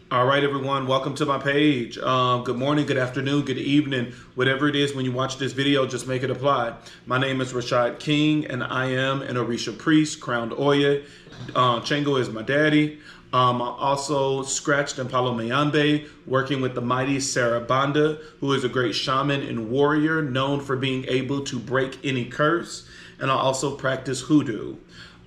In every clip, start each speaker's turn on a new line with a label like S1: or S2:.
S1: All right, everyone, welcome to my page. Good morning, good afternoon, good evening, whatever it is when you watch this video, just make it apply. My name is Rashad King, and I am an Orisha priest, crowned Oya. Chengo is my daddy. I'm also scratched in Palo Mayambe, working with the mighty Sarah Banda, who is a great shaman and warrior known for being able to break any curse. And I also practice hoodoo.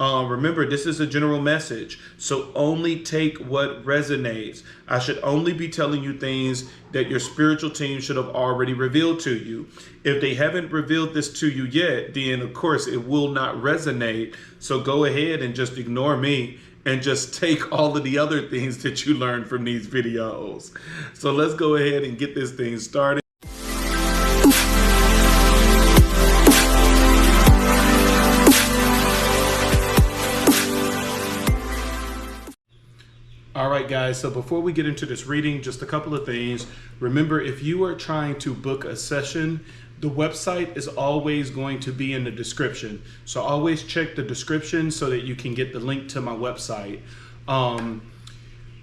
S1: Remember, this is a general message, so only take what resonates. I should only be telling you things that your spiritual team should have already revealed to you. If they haven't revealed this to you yet, then of course it will not resonate. So go ahead and just ignore me and just take all of the other things that you learned from these videos. So let's go ahead and get this thing started. All right, guys, so before we get into this reading, just a couple of things. Remember, if you are trying to book a session, the website is always going to be in the description. So always check the description so that you can get the link to my website. The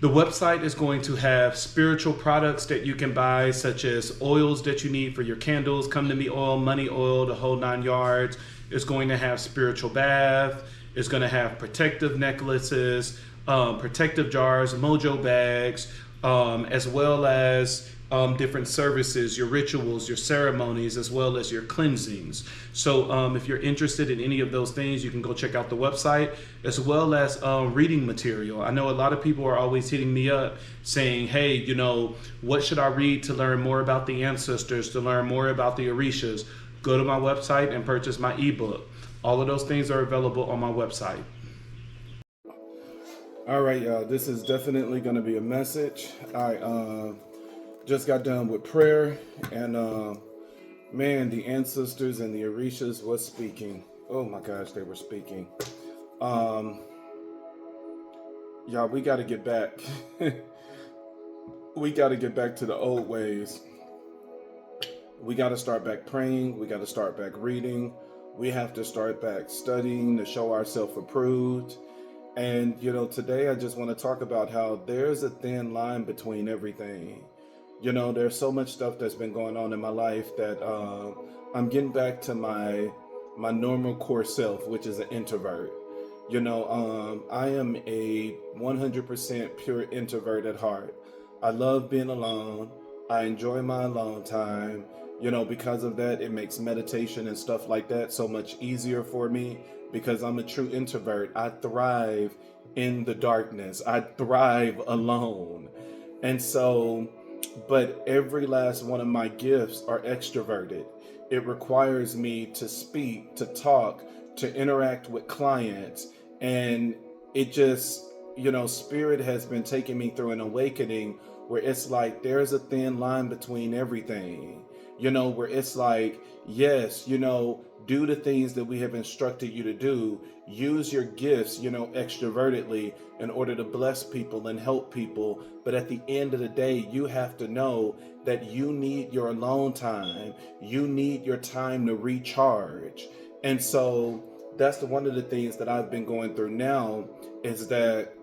S1: website is going to have spiritual products that you can buy, such as oils that you need for your candles, come to me oil, money oil, the whole 9 yards. It's going to have spiritual bath. It's going to have protective necklaces, protective jars, mojo bags, as well as different services, your rituals, your ceremonies, as well as your cleansings. So if you're interested in any of those things, you can go check out the website, as well as reading material. I know a lot of people are always hitting me up saying, hey, you know, what should I read to learn more about the ancestors, to learn more about the Orishas? Go to my website and purchase my ebook. All of those things are available on my website. All right, y'all, this is definitely going to be a message. I just got done with prayer, and man, the ancestors and the Orishas was speaking. Oh my gosh, they were speaking. Y'all, we got to get back. We got to get back to the old ways. We got to start back praying. We got to start back reading. We have to start back studying to show ourselves approved. And, you know, today I just want to talk about how there's a thin line between everything. You know, there's so much stuff that's been going on in my life that I'm getting back to my normal core self, which is an introvert. You know, I am a 100% pure introvert at heart. I love being alone. I enjoy my alone time. You know, because of that, it makes meditation and stuff like that so much easier for me because I'm a true introvert. I thrive in the darkness. I thrive alone. And so, but every last one of my gifts are extroverted. It requires me to speak, to talk, to interact with clients. And it just, you know, spirit has been taking me through an awakening where it's like there's a thin line between everything. You know, where it's like, yes, you know, do the things that we have instructed you to do. Use your gifts, you know, extrovertedly in order to bless people and help people. But at the end of the day, you have to know that you need your alone time. You need your time to recharge. And so that's one of the things that I've been going through now is that,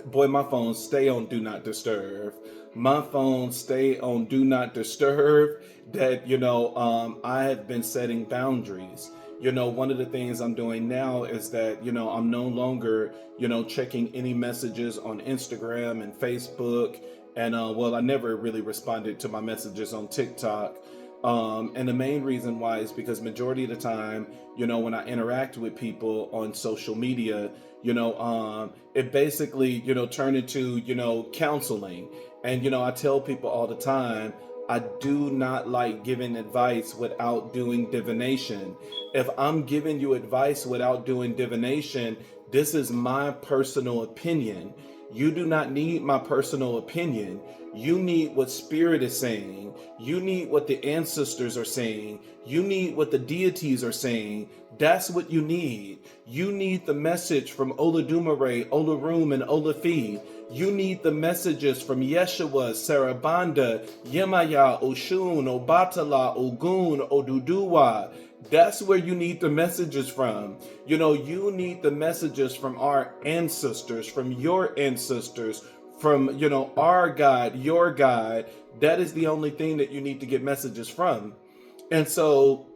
S1: boy, my phone stay on do not disturb. My phone stay on do not disturb. That, you know, I have been setting boundaries. You know, one of the things I'm doing now is that, you know, I'm no longer, you know, checking any messages on Instagram and Facebook. And well, I never really responded to my messages on TikTok. And the main reason why is because majority of the time, you know, when I interact with people on social media, you know, it basically, you know, turned into, you know, counseling. And, you know, I tell people all the time, I do not like giving advice without doing divination. If I'm giving you advice without doing divination, this is my personal opinion. You do not need my personal opinion. You need what spirit is saying. You need what the ancestors are saying. You need what the deities are saying. That's what you need. You need the message from Olodumare, Olarum, and Olafi. You need the messages from Yeshua, Sarabanda, Yemaya, Oshun, Obatala, Ogun, Oduduwa. That's where you need the messages from. You know, you need the messages from our ancestors, from your ancestors, from, our God, your God. That is the only thing that you need to get messages from. And so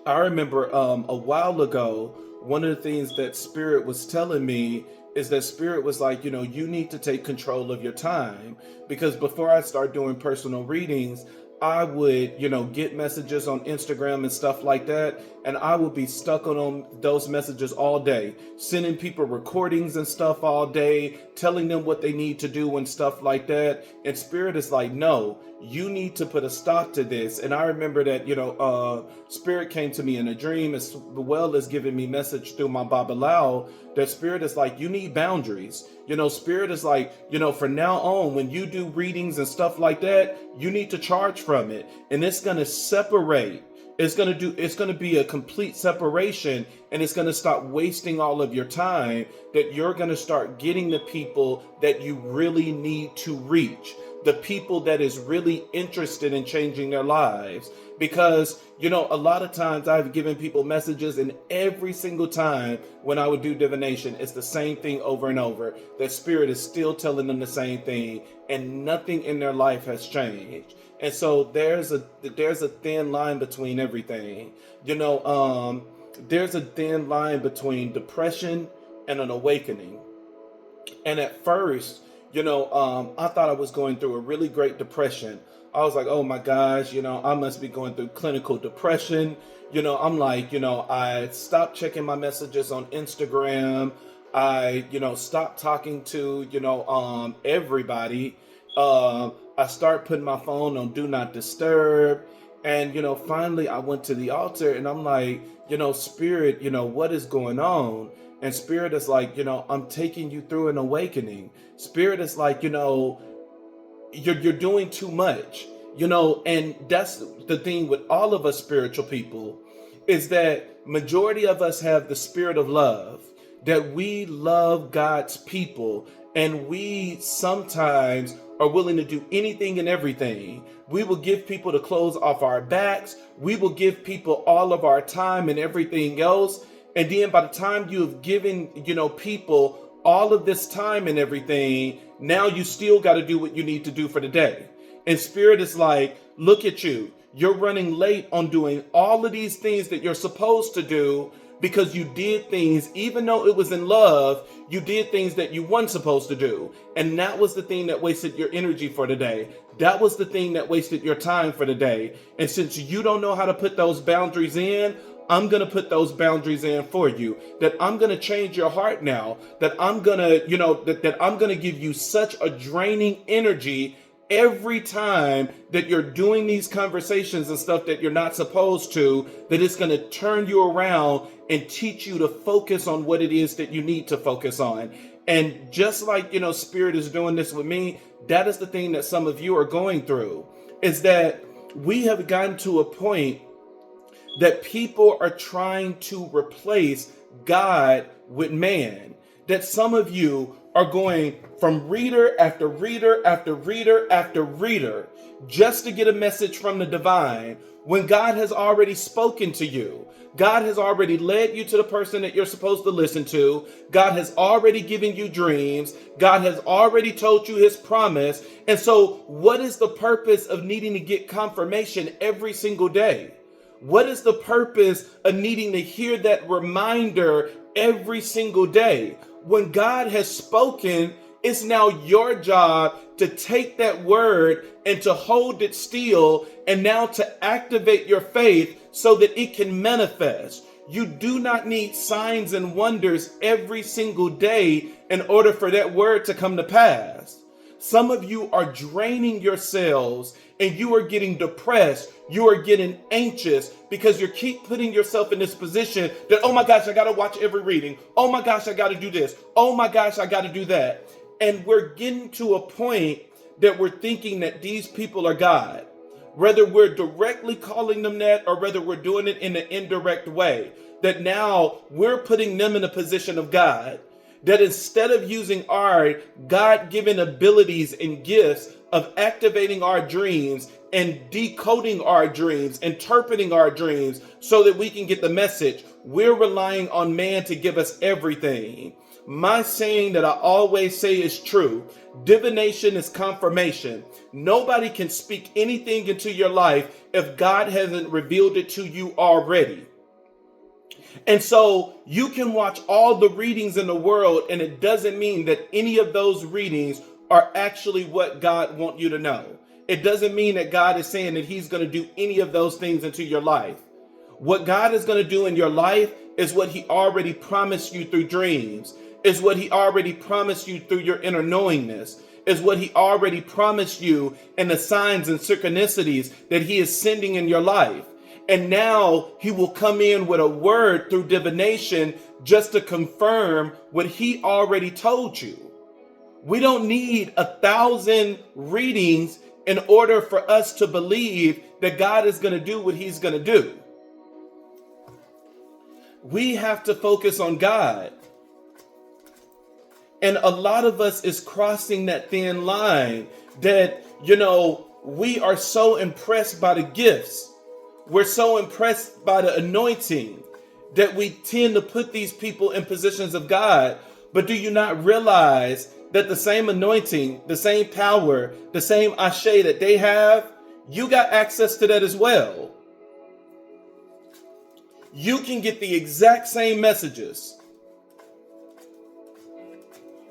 S1: I remember a while ago, one of the things that Spirit was telling me is that Spirit was like, you need to take control of your time. Because before I start doing personal readings, I would, get messages on Instagram and stuff like that. And I would be stuck on those messages all day, sending people recordings and stuff all day, telling them what they need to do and stuff like that. And Spirit is like, no, you need to put a stop to this. And I remember that, Spirit came to me in a dream as well as giving me message through my Babalao, that Spirit is like, you need boundaries. Spirit is like, from now on, when you do readings and stuff like that, you need to charge from it. And it's going to separate. It's going to be a complete separation, and it's going to stop wasting all of your time, that you're going to start getting the people that you really need to reach, the people that is really interested in changing their lives. Because, a lot of times I've given people messages, and every single time when I would do divination, it's the same thing over and over. That Spirit is still telling them the same thing, and nothing in their life has changed. And so there's a thin line between everything. There's a thin line between depression and an awakening. And at first, I thought I was going through a really great depression. I was like, oh my gosh, I must be going through clinical depression. I'm like, I stopped checking my messages on Instagram. I, stopped talking to, everybody. I start putting my phone on do not disturb. And, finally I went to the altar, and I'm like, Spirit, what is going on? And Spirit is like, I'm taking you through an awakening. Spirit is like, you're doing too much, and that's the thing with all of us spiritual people, is that majority of us have the spirit of love, that we love God's people, and we sometimes are willing to do anything and everything. We will give people the clothes off our backs. We will give people all of our time and everything else. And then by the time you have given, people all of this time and everything, now you still got to do what you need to do for the day. And Spirit is like, look at you. You're running late on doing all of these things that you're supposed to do, because you did things, even though it was in love, you did things that you weren't supposed to do. And that was the thing that wasted your energy for the day. That was the thing that wasted your time for the day. And since you don't know how to put those boundaries in, I'm going to put those boundaries in for you. That I'm going to change your heart now. That I'm going to, that I'm going to give you such a draining energy every time that you're doing these conversations and stuff that you're not supposed to, that it's going to turn you around and teach you to focus on what it is that you need to focus on. And just like, Spirit is doing this with me, that is the thing that some of you are going through, is that we have gotten to a point that people are trying to replace God with man. That some of you are going from reader after reader after reader after reader just to get a message from the divine, when God has already spoken to you. God has already led you to the person that you're supposed to listen to. God has already given you dreams. God has already told you his promise. And so what is the purpose of needing to get confirmation every single day? What is the purpose of needing to hear that reminder every single day? When God has spoken, it's now your job to take that word and to hold it still, and now to activate your faith so that it can manifest. You do not need signs and wonders every single day in order for that word to come to pass. Some of you are draining yourselves, and you are getting depressed. You are getting anxious because you keep putting yourself in this position that, oh my gosh, I got to watch every reading. Oh my gosh, I got to do this. Oh my gosh, I got to do that. And we're getting to a point that we're thinking that these people are God. Whether we're directly calling them that, or whether we're doing it in an indirect way, that now we're putting them in a position of God. That instead of using our God-given abilities and gifts of activating our dreams and decoding our dreams, interpreting our dreams so that we can get the message, we're relying on man to give us everything. My saying that I always say is true. Divination is confirmation. Nobody can speak anything into your life if God hasn't revealed it to you already. And so you can watch all the readings in the world, and it doesn't mean that any of those readings are actually what God wants you to know. It doesn't mean that God is saying that he's going to do any of those things into your life. What God is going to do in your life is what he already promised you through dreams, is what he already promised you through your inner knowingness, is what he already promised you in the signs and synchronicities that he is sending in your life. And now he will come in with a word through divination just to confirm what he already told you. We don't need 1,000 readings in order for us to believe that God is going to do what he's going to do. We have to focus on God. And a lot of us is crossing that thin line that, we are so impressed by the gifts. We're so impressed by the anointing that we tend to put these people in positions of God. But do you not realize that the same anointing, the same power, the same ashe that they have, you got access to that as well. You can get the exact same messages.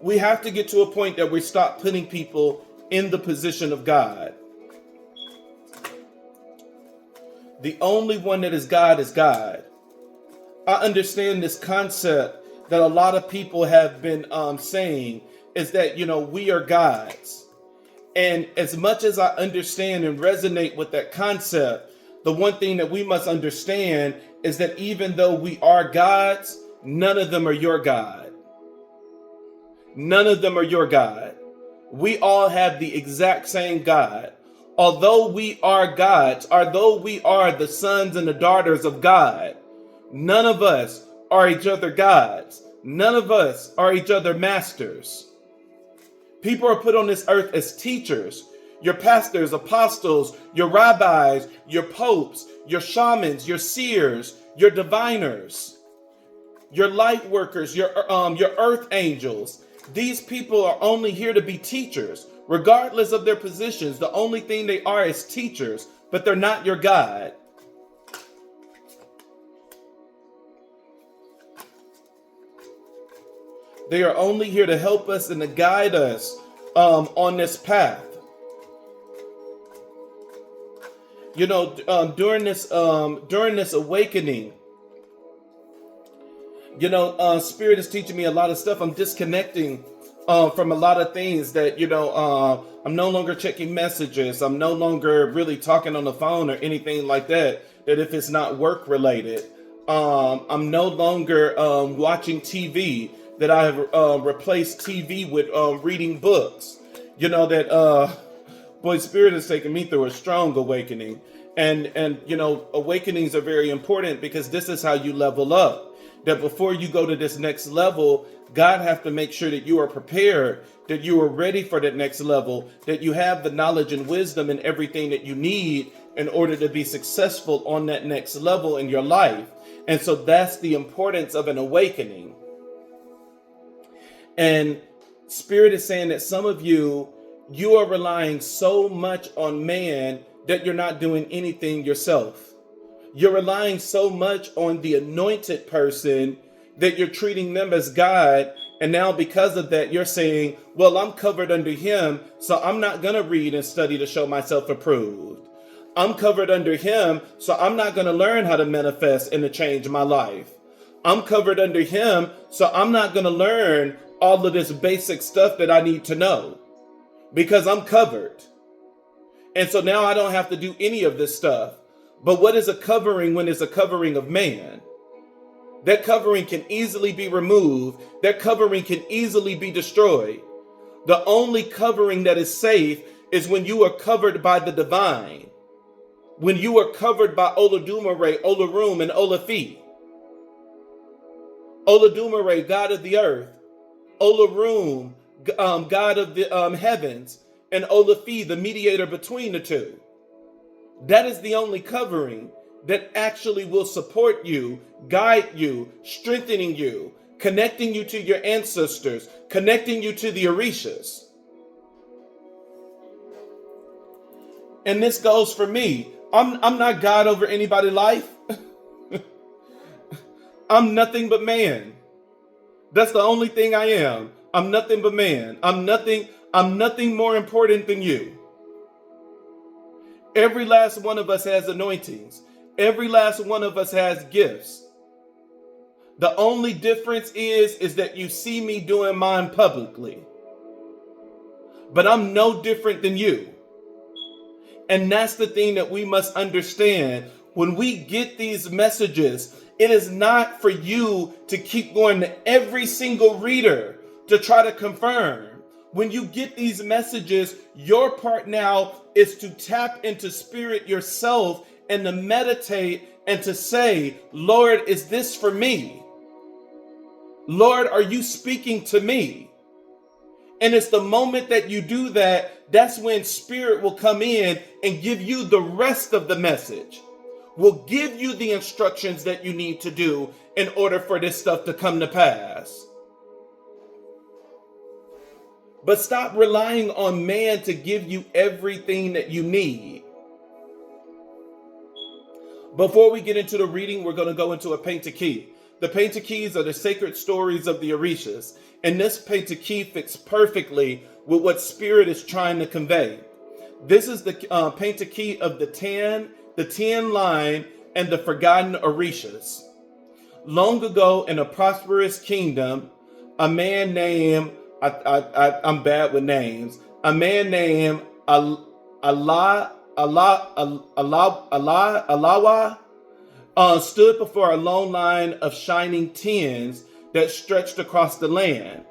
S1: We have to get to a point that we stop putting people in the position of God. The only one that is God is God. I understand this concept that a lot of people have been saying is that, we are gods. And as much as I understand and resonate with that concept, the one thing that we must understand is that even though we are gods, none of them are your God. None of them are your God. We all have the exact same God. Although we are gods, although we are the sons and the daughters of God, none of us are each other gods. None of us are each other masters. People are put on this earth as teachers. Your pastors, apostles, your rabbis, your popes, your shamans, your seers, your diviners, your light workers, your earth angels. These people are only here to be teachers. Regardless of their positions, the only thing they are is teachers, but they're not your God. They are only here to help us and to guide us on this path. During this awakening, Spirit is teaching me a lot of stuff. I'm disconnecting from a lot of things that, I'm no longer checking messages. I'm no longer really talking on the phone or anything like that if it's not work related. I'm no longer watching TV, that I have replaced TV with reading books. Boy, Spirit has taken me through a strong awakening. And awakenings are very important because this is how you level up. That before you go to this next level, God has to make sure that you are prepared, that you are ready for that next level, that you have the knowledge and wisdom and everything that you need in order to be successful on that next level in your life. And so that's the importance of an awakening. And Spirit is saying that some of you are relying so much on man that you're not doing anything yourself. You're relying so much on the anointed person that you're treating them as God. And now because of that, you're saying, well, I'm covered under him, so I'm not going to read and study to show myself approved. I'm covered under him, so I'm not going to learn how to manifest and to change my life. I'm covered under him, so I'm not going to learn all of this basic stuff that I need to know because I'm covered. And so now I don't have to do any of this stuff. But what is a covering when it's a covering of man? That covering can easily be removed. That covering can easily be destroyed. The only covering that is safe is when you are covered by the divine. When you are covered by Olodumare, Olorum, and Olafi. Olodumare, God of the earth. Olorum, God of the heavens. And Olafi, the mediator between the two. That is the only covering that actually will support you, guide you, strengthening you, connecting you to your ancestors, connecting you to the Orishas. And this goes for me. I'm not God over anybody's life. I'm nothing but man. That's the only thing I am. I'm nothing but man. I'm nothing more important than you. Every last one of us has anointings. Every last one of us has gifts. The only difference is that you see me doing mine publicly. But I'm no different than you. And that's the thing that we must understand. When we get these messages, it is not for you to keep going to every single reader to try to confirm. When you get these messages, your part now is to tap into spirit yourself and to meditate and to say, Lord, is this for me? Lord, are you speaking to me? And it's the moment that you do that, that's when spirit will come in and give you the rest of the message. Will give you the instructions that you need to do in order for this stuff to come to pass. But stop relying on man to give you everything that you need. Before we get into the reading, we're going to go into a painted key. The painted keys are the sacred stories of the Orishas. And this painted key fits perfectly with what spirit is trying to convey. This is the painted key of the 10 line, and the forgotten Orishas. Long ago in a prosperous kingdom, a man named, I'm bad with names, a man named Alawa stood before a long line of shining tins that stretched across the land.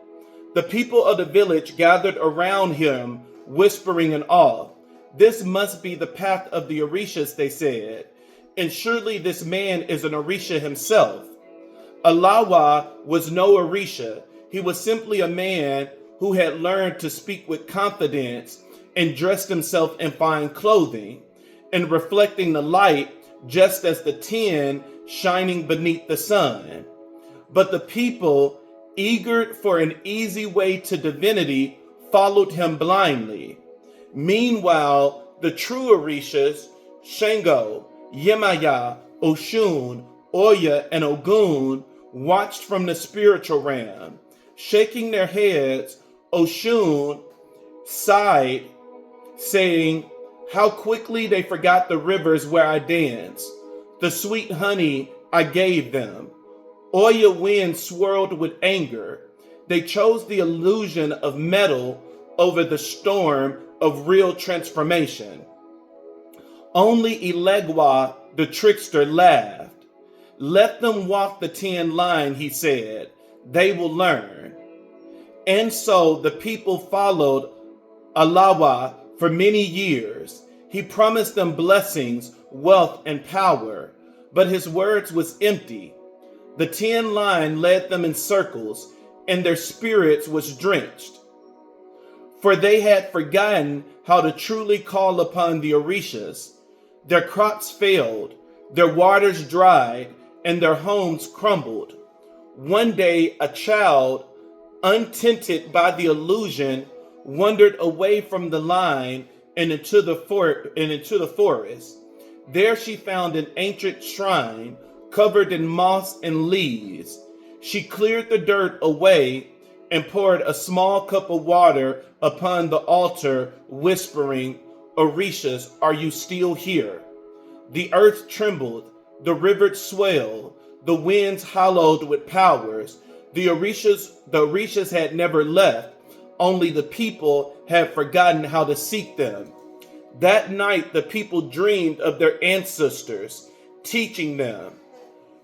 S1: The people of the village gathered around him, whispering in awe. This must be the path of the Orishas, they said. And surely this man is an Orisha himself. Alawa was no Orisha. He was simply a man who had learned to speak with confidence and dressed himself in fine clothing and reflecting the light just as the tin shining beneath the sun. But the people, eager for an easy way to divinity, followed him blindly. Meanwhile, the true Orishas, Shango, Yemaya, Oshun, Oya, and Ogun, watched from the spiritual realm. Shaking their heads, Oshun sighed, saying, how quickly they forgot the rivers where I danced, the sweet honey I gave them. Oya wind swirled with anger. They chose the illusion of metal over the storm of real transformation. Only Ilegwa, the trickster, laughed. Let them walk the 10 line, he said. They will learn. And so the people followed Alawa for many years. He promised them blessings, wealth, and power, but his words was empty. The 10 line led them in circles, and their spirits was drenched. For they had forgotten how to truly call upon the Orishas. Their crops failed, their waters dried, and their homes crumbled. One day, a child, untinted by the illusion, wandered away from the line and into the forest. There she found an ancient shrine covered in moss and leaves. She cleared the dirt away and poured a small cup of water upon the altar, whispering, Orishas, are you still here? The earth trembled, the rivers swelled, the winds hollowed with powers. The Orishas had never left, only the people had forgotten how to seek them. That night, the people dreamed of their ancestors, teaching them,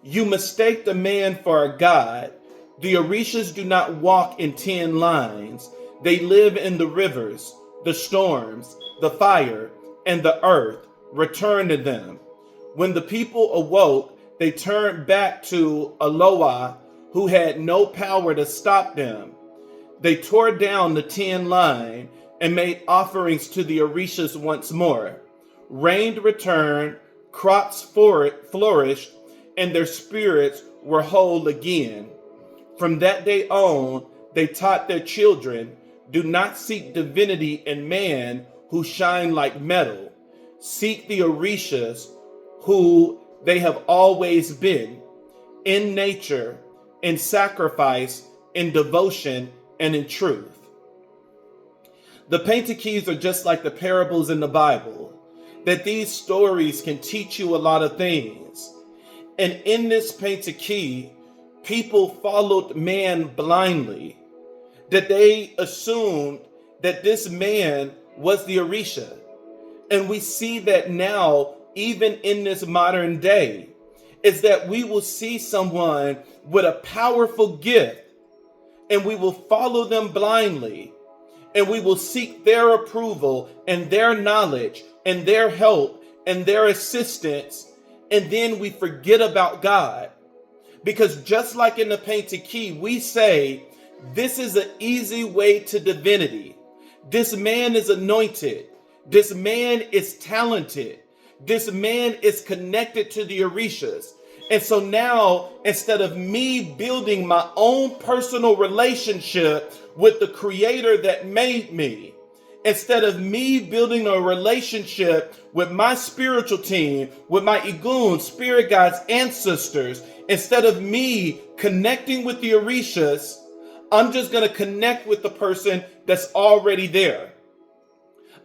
S1: you mistake the man for a god. The Orishas do not walk in 10 lines. They live in the rivers, the storms, the fire, and the earth. Return to them. When the people awoke, they turned back to Aloha, who had no power to stop them. They tore down the 10 line and made offerings to the Orishas once more. Rain returned, crops flourished, and their spirits were whole again. From that day on, they taught their children, do not seek divinity in man who shine like metal. Seek the Orishas who they have always been, in nature, in sacrifice, in devotion, and in truth. The painted keys are just like the parables in the Bible, that these stories can teach you a lot of things. And in this painted key, people followed man blindly, that they assumed that this man was the Orisha. And we see that now, even in this modern day, is that we will see someone with a powerful gift and we will follow them blindly, and we will seek their approval and their knowledge and their help and their assistance, and then we forget about God. Because just like in the painted key, we say, this is an easy way to divinity. This man is anointed. This man is talented. This man is connected to the Orishas. And so now, instead of me building my own personal relationship with the creator that made me, instead of me building a relationship with my spiritual team, with my Igun, spirit guides, ancestors, instead of me connecting with the Orishas, I'm just going to connect with the person that's already there.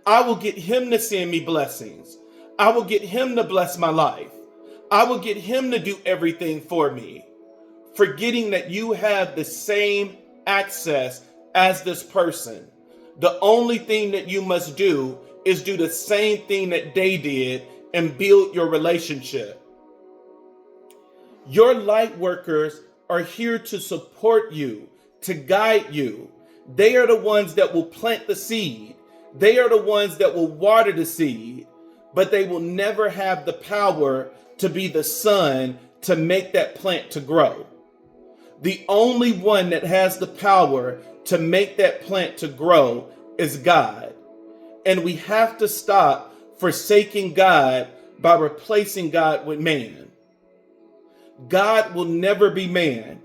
S1: I will get him to send me blessings. I will get him to bless my life. I will get him to do everything for me, forgetting that you have the same access as this person. The only thing that you must do is do the same thing that they did and build your relationship. Your light workers are here to support you, to guide you. They are the ones that will plant the seed. They are the ones that will water the seed, but they will never have the power to be the sun to make that plant to grow. The only one that has the power to make that plant to grow is God. And we have to stop forsaking God by replacing God with man. God will never be man,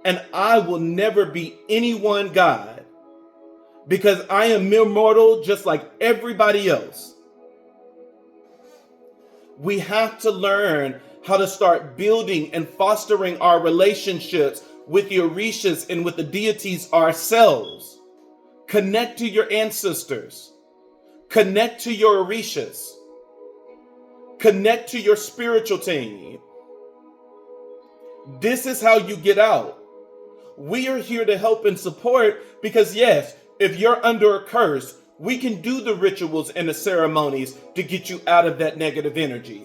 S1: and I will never be anyone God, because I am mere mortal just like everybody else. We have to learn how to start building and fostering our relationships with the Orishas and with the deities ourselves. Connect to your ancestors. Connect to your Orishas. Connect to your spiritual team. This is how you get out. We are here to help and support because, yes, if you're under a curse, we can do the rituals and the ceremonies to get you out of that negative energy.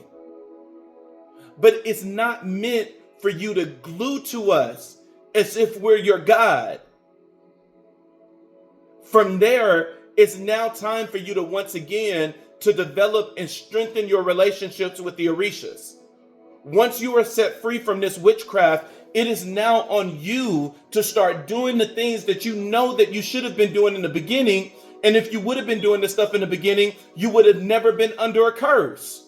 S1: But it's not meant for you to glue to us as if we're your God. From there, it's now time for you to once again to develop and strengthen your relationships with the Orishas. Once you are set free from this witchcraft, it is now on you to start doing the things that you know that you should have been doing in the beginning. And if you would have been doing this stuff in the beginning, you would have never been under a curse.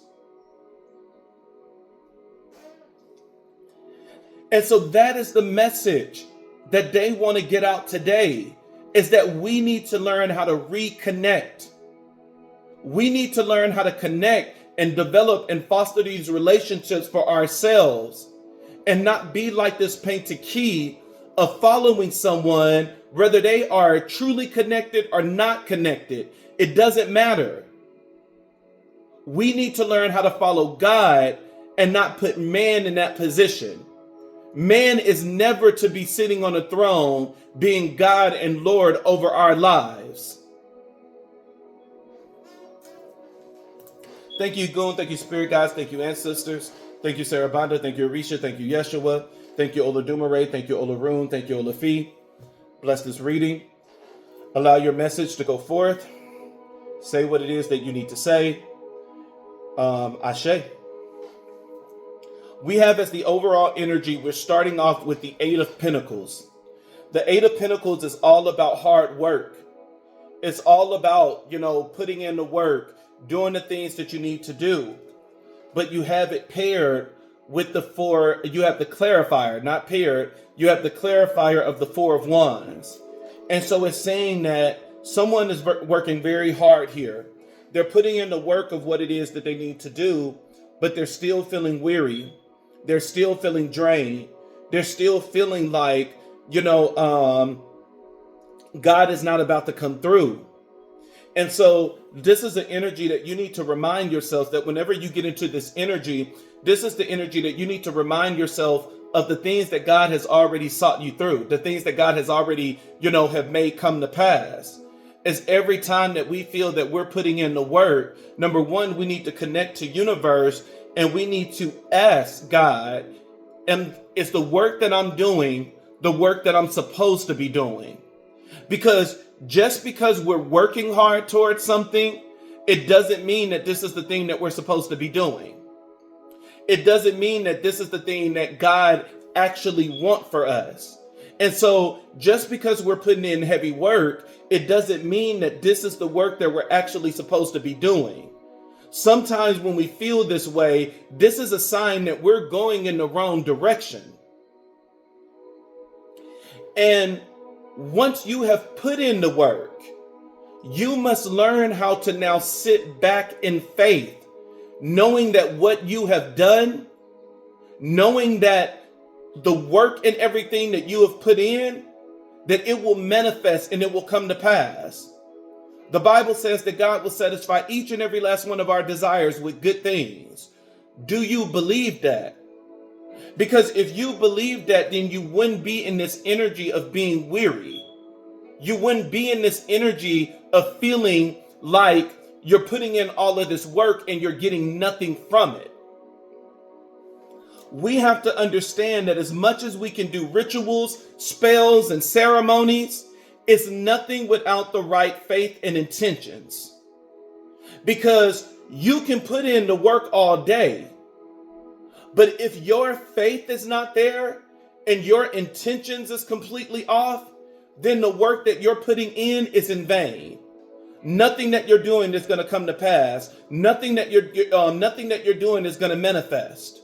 S1: And so that is the message that they want to get out today, is that we need to learn how to reconnect. We need to learn how to connect and develop and foster these relationships for ourselves, and not be like this painted key of following someone, whether they are truly connected or not connected. It doesn't matter. We need to learn how to follow God and not put man in that position. Man is never to be sitting on a throne being God and Lord over our lives. Thank you, Goon. Thank you, Spirit Guides. Thank you, Ancestors. Thank you, Sarah Banda. Thank you, Orisha. Thank you, Yeshua. Thank you, Oladumare. Thank you, Olarun. Thank you, Olafi. Bless this reading. Allow your message to go forth. Say what it is that you need to say. Ashe. We have as the overall energy, we're starting off with the Eight of Pentacles. The Eight of Pentacles is all about hard work. It's all about, putting in the work, doing the things that you need to do. But you have it paired with the four, you have the clarifier, not paired, you have the clarifier of the Four of Wands. And so it's saying that someone is working very hard here. They're putting in the work of what it is that they need to do, but they're still feeling weary. They're still feeling drained. They're still feeling like, God is not about to come through. And so this is an energy that you need to remind yourself that whenever you get into this energy, this is the energy that you need to remind yourself of the things that God has already sought you through, the things that God has already, have made come to pass. As every time that we feel that we're putting in the work, number one, we need to connect to universe and we need to ask God, and is the work that I'm doing the work that I'm supposed to be doing? Because just because we're working hard towards something, it doesn't mean that this is the thing that we're supposed to be doing. It doesn't mean that this is the thing that God actually wants for us. And so just because we're putting in heavy work, it doesn't mean that this is the work that we're actually supposed to be doing. Sometimes when we feel this way, this is a sign that we're going in the wrong direction. And once you have put in the work, you must learn how to now sit back in faith, knowing that what you have done, knowing that the work and everything that you have put in, that it will manifest and it will come to pass. The Bible says that God will satisfy each and every last one of our desires with good things. Do you believe that? Because if you believe that, then you wouldn't be in this energy of being weary. You wouldn't be in this energy of feeling like you're putting in all of this work and you're getting nothing from it. We have to understand that as much as we can do rituals, spells, and ceremonies, it's nothing without the right faith and intentions. Because you can put in the work all day, but if your faith is not there and your intentions is completely off, then the work that you're putting in is in vain. Nothing that you're doing is going to come to pass. Nothing that you're doing is going to manifest.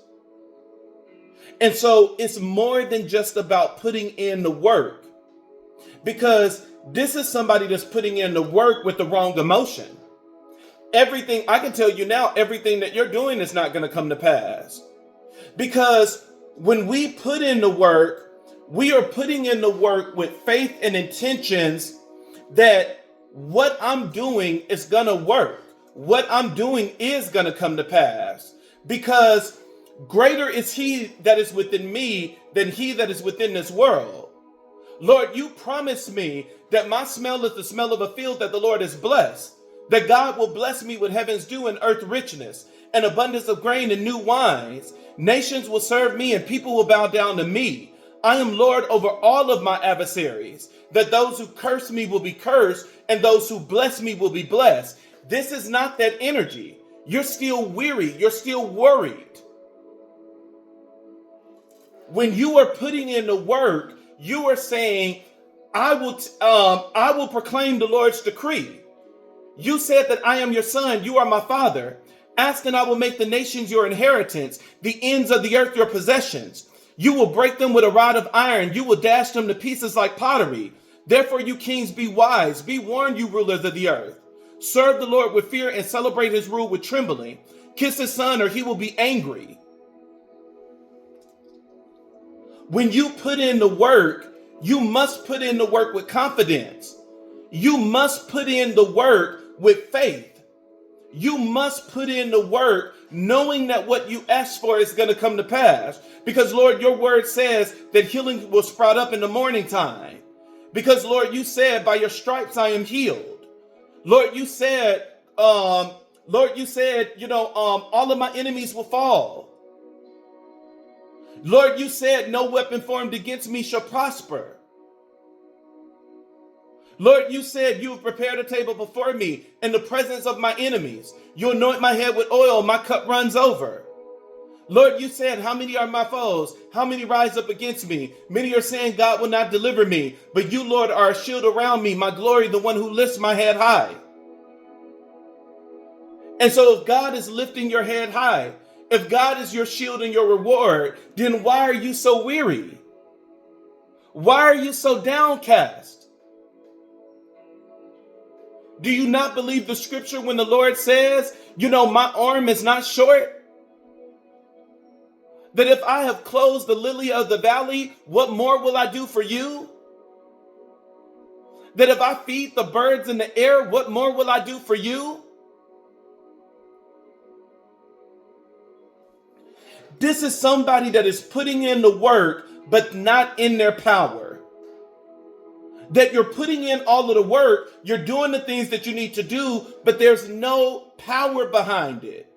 S1: And so it's more than just about putting in the work, because this is somebody that's putting in the work with the wrong emotion. Everything, I can tell you now, everything that you're doing is not going to come to pass. Because when we put in the work, we are putting in the work with faith and intentions that what I'm doing is going to work. What I'm doing is going to come to pass. Because greater is he that is within me than he that is within this world. Lord, you promised me that my smell is the smell of a field that the Lord has blessed, that God will bless me with heaven's dew and earth richness, and abundance of grain and new wines. Nations will serve me and people will bow down to me. I am Lord over all of my adversaries, that those who curse me will be cursed and those who bless me will be blessed. This is not that energy. You're still weary. You're still worried. When you are putting in the work, you are saying, I will proclaim the Lord's decree. You said that I am your son. You are my father. Ask and I will make the nations your inheritance, the ends of the earth your possessions. You will break them with a rod of iron. You will dash them to pieces like pottery. Therefore, you kings, be wise. Be warned, you rulers of the earth. Serve the Lord with fear and celebrate his rule with trembling. Kiss his son or he will be angry. When you put in the work, you must put in the work with confidence. You must put in the work with faith. You must put in the work knowing that what you ask for is going to come to pass. Because, Lord, your word says that healing will sprout up in the morning time. Because, Lord, you said, by your stripes I am healed. Lord, you said, all of my enemies will fall. Lord, you said no weapon formed against me shall prosper. Lord, you said you have prepared a table before me in the presence of my enemies. You anoint my head with oil, my cup runs over. Lord, you said, how many are my foes? How many rise up against me? Many are saying God will not deliver me. But you, Lord, are a shield around me, my glory, the one who lifts my head high. And so if God is lifting your head high, If God is your shield and your reward, then why are you so weary? Why are you so downcast? Do you not believe the scripture when the Lord says, my arm is not short? That if I have clothed the lily of the valley, what more will I do for you? That if I feed the birds in the air, what more will I do for you? This is somebody that is putting in the work, but not in their power. That you're putting in all of the work, you're doing the things that you need to do, but there's no power behind it.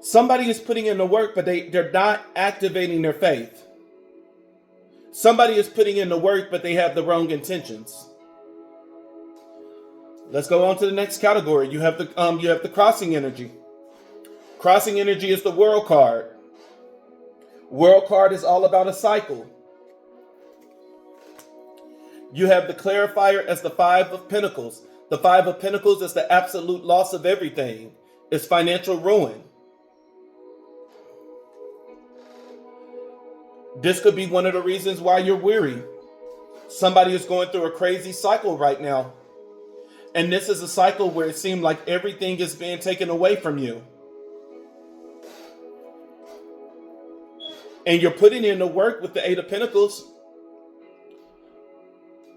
S1: Somebody is putting in the work, but they're not activating their faith. Somebody is putting in the work, but they have the wrong intentions. Let's go on to the next category. You have the crossing energy. Crossing energy is the world card. World card is all about a cycle. You have the clarifier as the 5 of Pentacles. The 5 of Pentacles is the absolute loss of everything. It's financial ruin. This could be one of the reasons why you're weary. Somebody is going through a crazy cycle right now. And this is a cycle where it seems like everything is being taken away from you. And you're putting in the work with the 8 of Pentacles,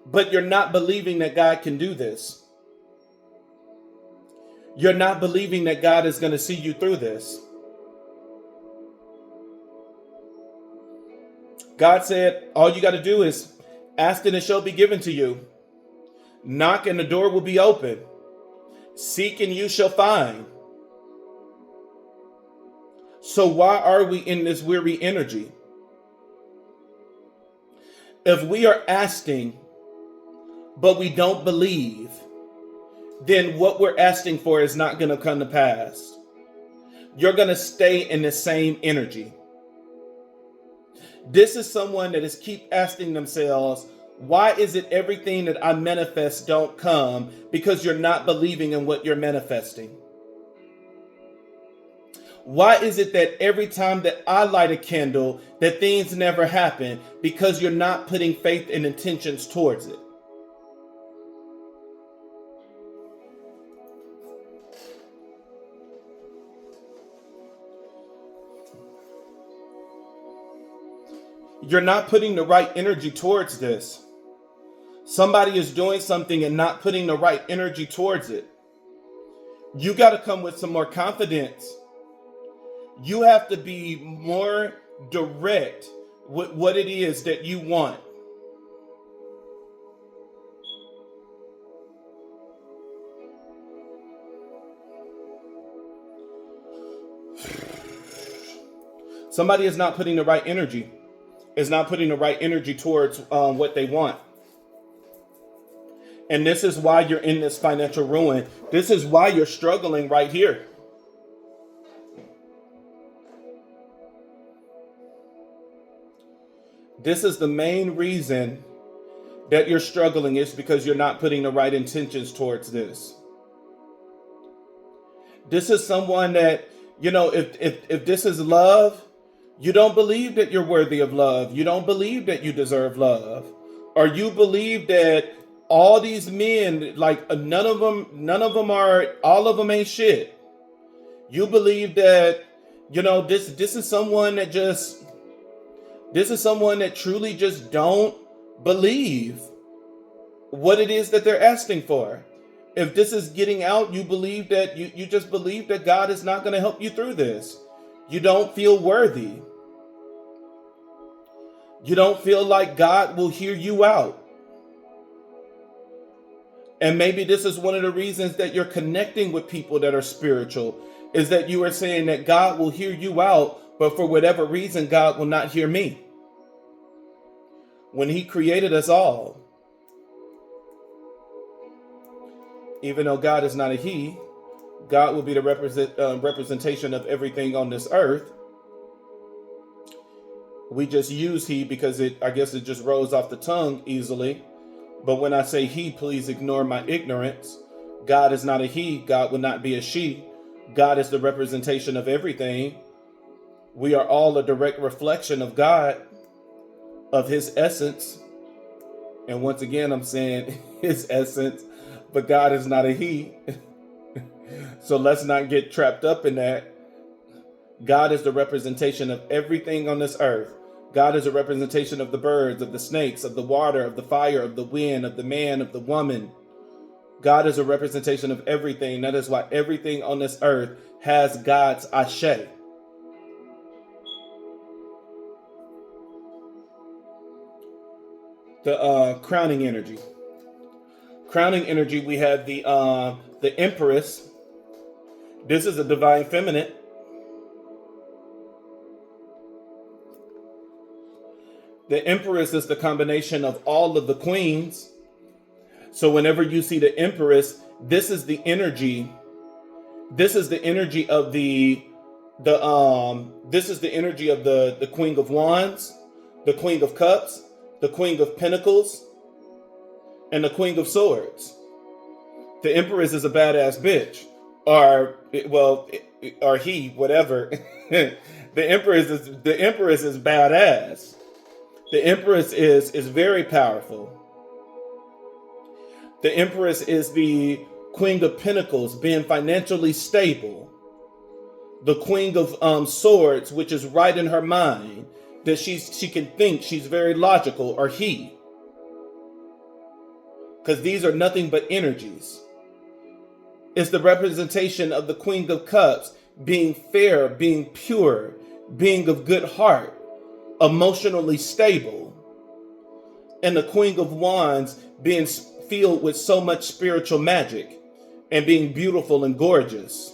S1: but you're not believing that God can do this. You're not believing that God is going to see you through this. God said, all you got to do is ask and it shall be given to you. Knock and the door will be open. Seek and you shall find. So why are we in this weary energy? If we are asking, but we don't believe, then what we're asking for is not going to come to pass. You're going to stay in the same energy. This is someone that is keep asking themselves, why is it everything that I manifest don't come? Because you're not believing in what you're manifesting. Why is it that every time that I light a candle, that things never happen? Because you're not putting faith and intentions towards it. You're not putting the right energy towards this. Somebody is doing something and not putting the right energy towards it. You got to come with some more confidence. You have to be more direct with what it is that you want. Somebody is not putting the right energy. Is not putting the right energy towards what they want. And this is why you're in this financial ruin. This is why you're struggling right here. This is the main reason that you're struggling, is because you're not putting the right intentions towards this. This is someone that, if this is love, you don't believe that you're worthy of love. You don't believe that you deserve love. Or you believe that all these men, like none of them are, all of them ain't shit. You believe that, this is someone that truly just don't believe what it is that they're asking for. If this is getting out, you believe that you just believe that God is not going to help you through this. You don't feel worthy. You don't feel like God will hear you out. And maybe this is one of the reasons that you're connecting with people that are spiritual, is that you are saying that God will hear you out, but for whatever reason, God will not hear me. When he created us all, even though God is not a he, God will be the representation of everything on this earth. We just use he because it just rolls off the tongue easily. But when I say he, please ignore my ignorance. God is not a he. God would not be a she. God is the representation of everything. We are all a direct reflection of God, of his essence. And once again, I'm saying his essence, but God is not a he. So let's not get trapped up in that. God is the representation of everything on this earth. God is a representation of the birds, of the snakes, of the water, of the fire, of the wind, of the man, of the woman. God is a representation of everything. That is why everything on this earth has God's ashe. The crowning energy. Crowning energy, we have the Empress. This is a divine feminine. The Empress is the combination of all of the queens. So whenever you see the Empress, this is the energy. This is the energy of the Queen of Wands, the Queen of Cups, the Queen of Pentacles, and the Queen of Swords. The Empress is a badass bitch, or he, whatever. The Empress is badass. The Empress is very powerful. The Empress is the Queen of Pentacles, being financially stable. The Queen of Swords, which is right in her mind, that she can think, she's very logical, or he. Because these are nothing but energies. It's the representation of the Queen of Cups, being fair, being pure, being of good heart, emotionally stable. And the Queen of Wands being filled with so much spiritual magic and being beautiful and gorgeous.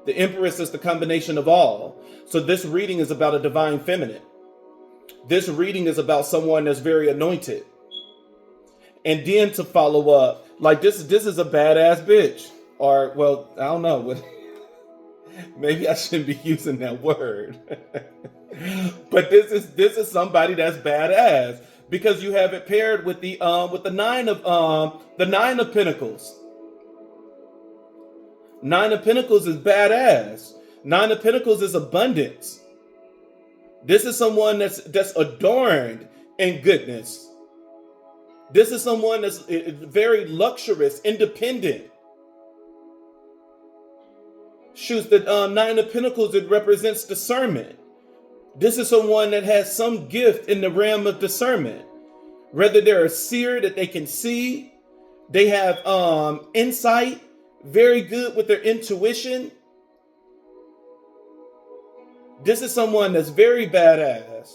S1: The Empress is the combination of all. So this reading is about a divine feminine. This reading is about someone that's very anointed. And then to follow up, like this is a badass bitch. Or, well, I don't know. Maybe I shouldn't be using that word. But this is somebody that's badass. Because you have it paired with the nine of Pentacles. Nine of Pentacles is badass. Nine of Pentacles is abundance. This is someone that's adorned in goodness. This is someone that's very luxurious, independent. Shoes, the Nine of Pentacles, it represents discernment. This is someone that has some gift in the realm of discernment. Whether they're a seer that they can see, they have insight, very good with their intuition. This is someone that's very badass.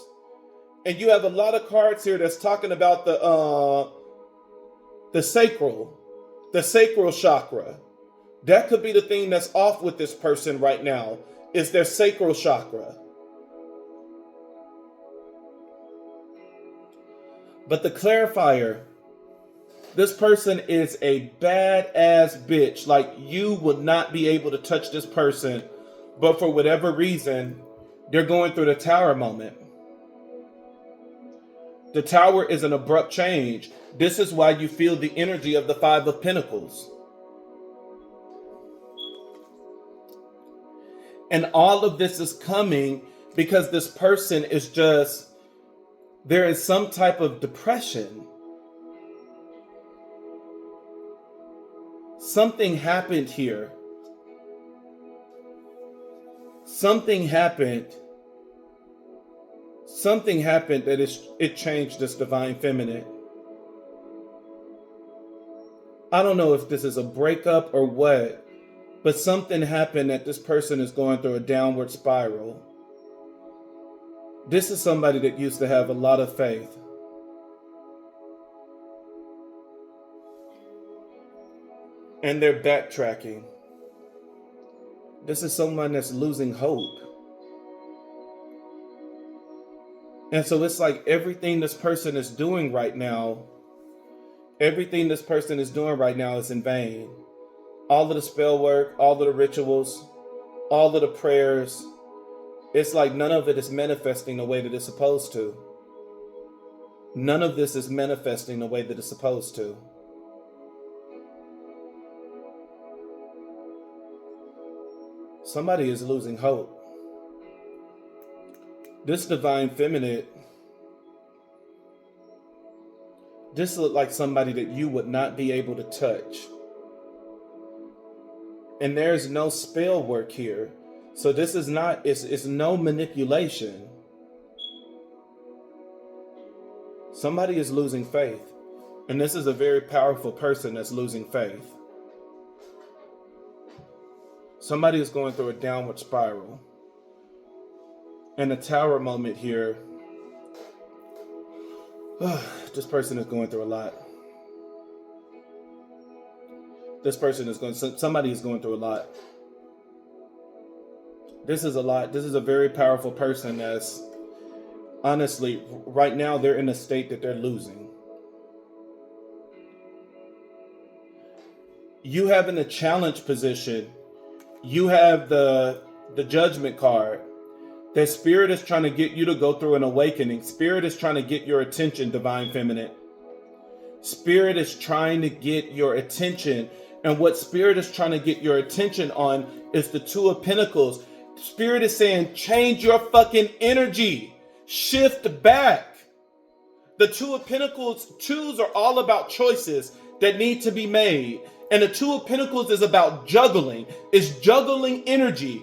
S1: And you have a lot of cards here that's talking about the sacral chakra. That could be the thing that's off with this person right now, is their sacral chakra. But the clarifier, this person is a badass bitch. Like, you would not be able to touch this person, but for whatever reason, they're going through the Tower moment. The Tower is an abrupt change. This is why you feel the energy of the Five of Pentacles. And all of this is coming because this person is just, there is some type of depression. Something happened here. Something happened that it changed this divine feminine. I don't know if this is a breakup or what, but something happened that this person is going through a downward spiral. This is somebody that used to have a lot of faith. And they're backtracking. This is someone that's losing hope. And so it's like everything this person is doing right now is in vain. All of the spell work, all of the rituals, all of the prayers, it's like none of it is manifesting the way that it's supposed to. None of this is manifesting the way that it's supposed to. Somebody is losing hope. This divine feminine, this looks like somebody that you would not be able to touch. And there's no spell work here. So this is not, it's no manipulation. Somebody is losing faith. And this is a very powerful person that's losing faith. Somebody is going through a downward spiral. And the tower moment here, this person is going through a lot. Somebody is going through a lot. This is a lot. This is a very powerful person that's, honestly, right now they're in a state that they're losing. You have in a challenge position, you have the judgment card. That Spirit is trying to get you to go through an awakening. Spirit is trying to get your attention, divine feminine. Spirit is trying to get your attention. And what Spirit is trying to get your attention on is the Two of Pentacles. Spirit is saying, change your fucking energy. Shift back. The Two of Pentacles, twos are all about choices that need to be made. And the Two of Pentacles is about juggling. It's juggling energy.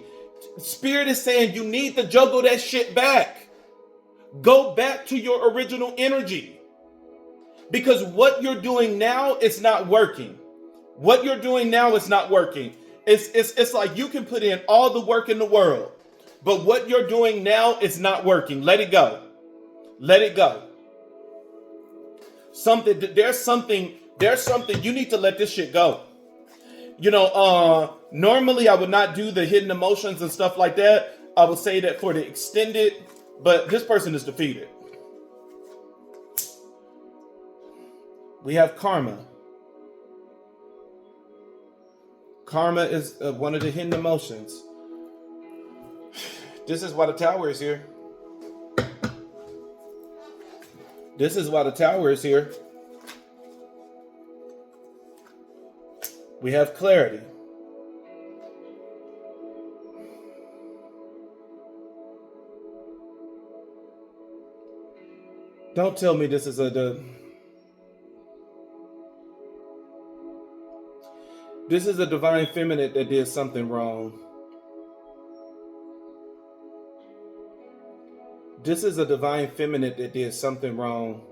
S1: Spirit is saying you need to juggle that shit back. Go back to your original energy. Because what you're doing now is not working. What you're doing now is not working. It's like you can put in all the work in the world, but what you're doing now is not working. Let it go. Let it go. There's something you need to let this shit go. You know, normally I would not do the hidden emotions and stuff like that. I would say that for the extended, but this person is defeated. We have karma. Karma is one of the hidden emotions. This is why the tower is here. This is why the tower is here. We have clarity. Don't tell me this is this is a divine feminine that did something wrong. This is a divine feminine that did something wrong.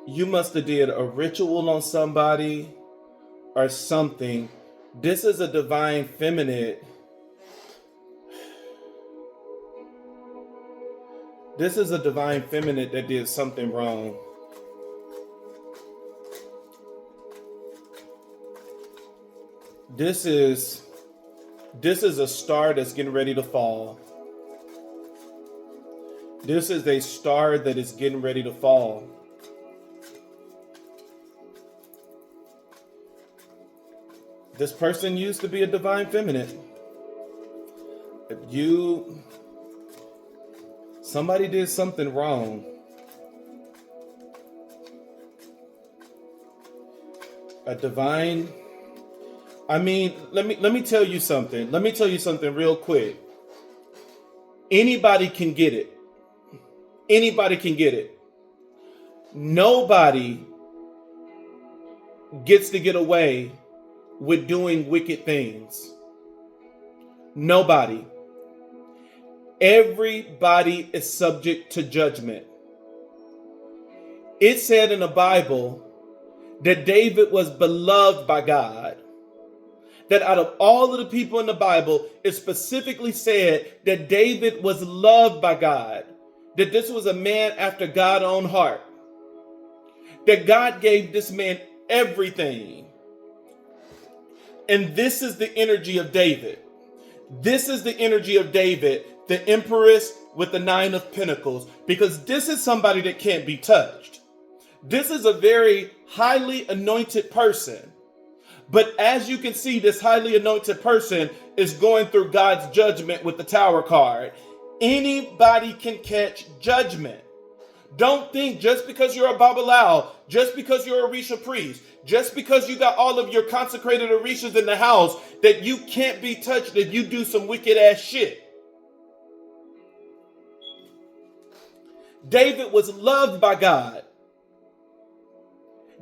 S1: You must have did a ritual on somebody or something. This is a divine feminine. This is a divine feminine that did something wrong. This is a star that's getting ready to fall. This is a star that is getting ready to fall. This person used to be a divine feminine. Somebody did something wrong. A divine, let me tell you something. Let me tell you something real quick. Anybody can get it. Anybody can get it. Nobody gets to get away with doing wicked things. Nobody. Everybody is subject to judgment. It said in the Bible that David was beloved by God. That out of all of the people in the Bible, it specifically said that David was loved by God. That this was a man after God's own heart. That God gave this man everything. And this is the energy of David. This is the energy of David, the Empress with the 9 of Pentacles, because this is somebody that can't be touched. This is a very highly anointed person. But as you can see, this highly anointed person is going through God's judgment with the Tower card. Anybody can catch judgment. Don't think just because you're a Babalao, just because you're a Orisha priest, just because you got all of your consecrated Orishas in the house, that you can't be touched if you do some wicked ass shit. David was loved by God.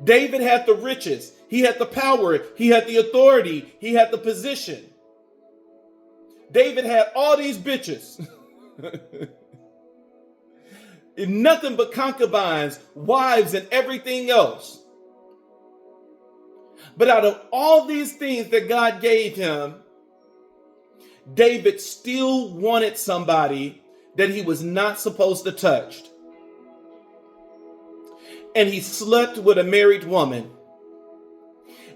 S1: David had the riches. He had the power. He had the authority. He had the position. David had all these bitches. Nothing but concubines, wives, and everything else. But out of all these things that God gave him, David still wanted somebody that he was not supposed to touch. And he slept with a married woman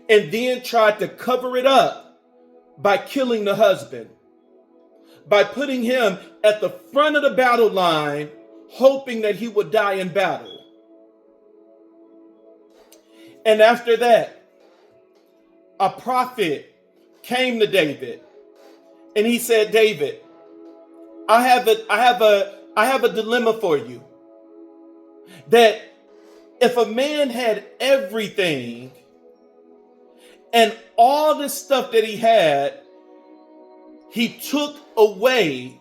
S1: and then tried to cover it up by killing the husband, by putting him at the front of the battle line, hoping that he would die in battle. And after that, a prophet came to David and he said, David, I have a dilemma for you. That if a man had everything and all the stuff that he had, he took away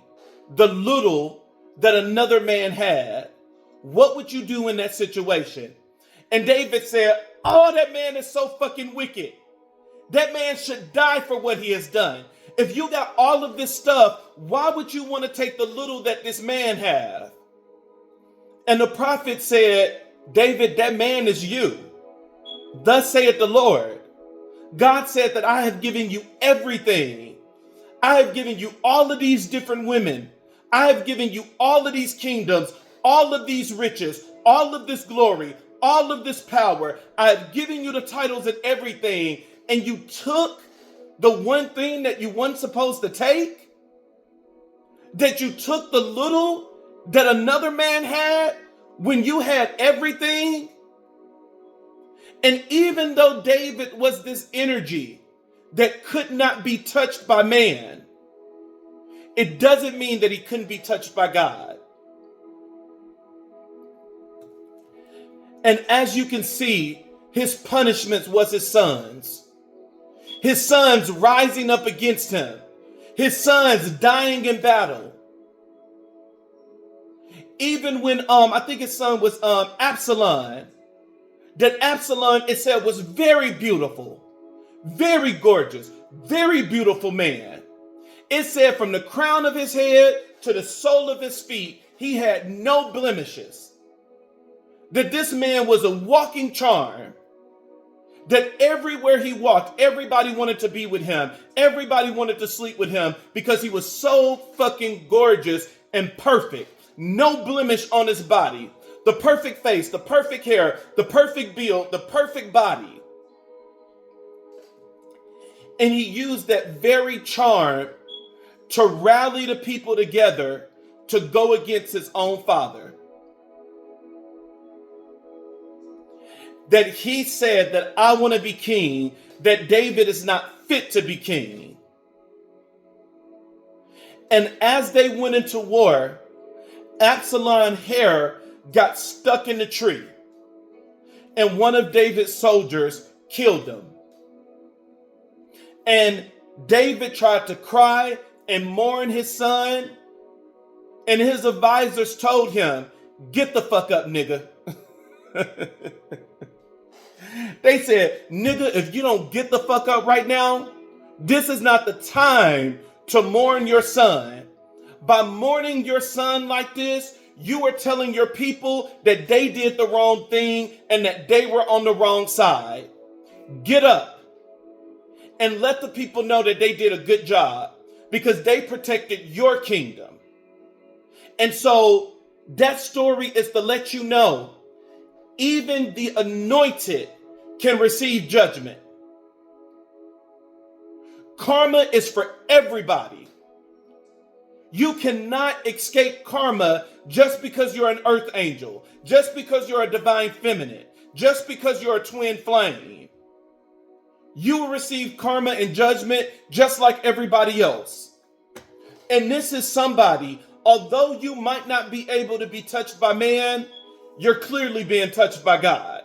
S1: the little that another man had, what would you do in that situation? And David said, oh, that man is so fucking wicked. That man should die for what he has done. If you got all of this stuff, why would you want to take the little that this man has? And the prophet said, David, that man is you. Thus saith the Lord. God said that I have given you everything. I have given you all of these different women. I have given you all of these kingdoms, all of these riches, all of this glory, all of this power. I have given you the titles and everything. And you took the one thing that you weren't supposed to take? That you took the little that another man had when you had everything? And even though David was this energy that could not be touched by man, it doesn't mean that he couldn't be touched by God. And as you can see, his punishments was his sons. His sons rising up against him. His sons dying in battle. Even when, I think his son was Absalom. That Absalom, it said, was very beautiful. Very gorgeous. Very beautiful man. It said from the crown of his head to the sole of his feet, he had no blemishes. That this man was a walking charm. That everywhere he walked, everybody wanted to be with him. Everybody wanted to sleep with him because he was so fucking gorgeous and perfect. No blemish on his body. The perfect face, the perfect hair, the perfect build, the perfect body. And he used that very charm to rally the people together to go against his own father. That he said that I want to be king, that David is not fit to be king. And as they went into war, Absalom's hair got stuck in the tree. And one of David's soldiers killed him. And David tried to cry and mourn his son. And his advisors told him, get the fuck up, nigga. They said, nigga, if you don't get the fuck up right now, this is not the time to mourn your son. By mourning your son like this, you are telling your people that they did the wrong thing and that they were on the wrong side. Get up and let the people know that they did a good job because they protected your kingdom. And so that story is to let you know, even the anointed can receive judgment. Karma is for everybody. You cannot escape karma just because you're an earth angel, just because you're a divine feminine, just because you're a twin flame. You will receive karma and judgment just like everybody else. And this is somebody although you might not be able to be touched by man, you're clearly being touched by God.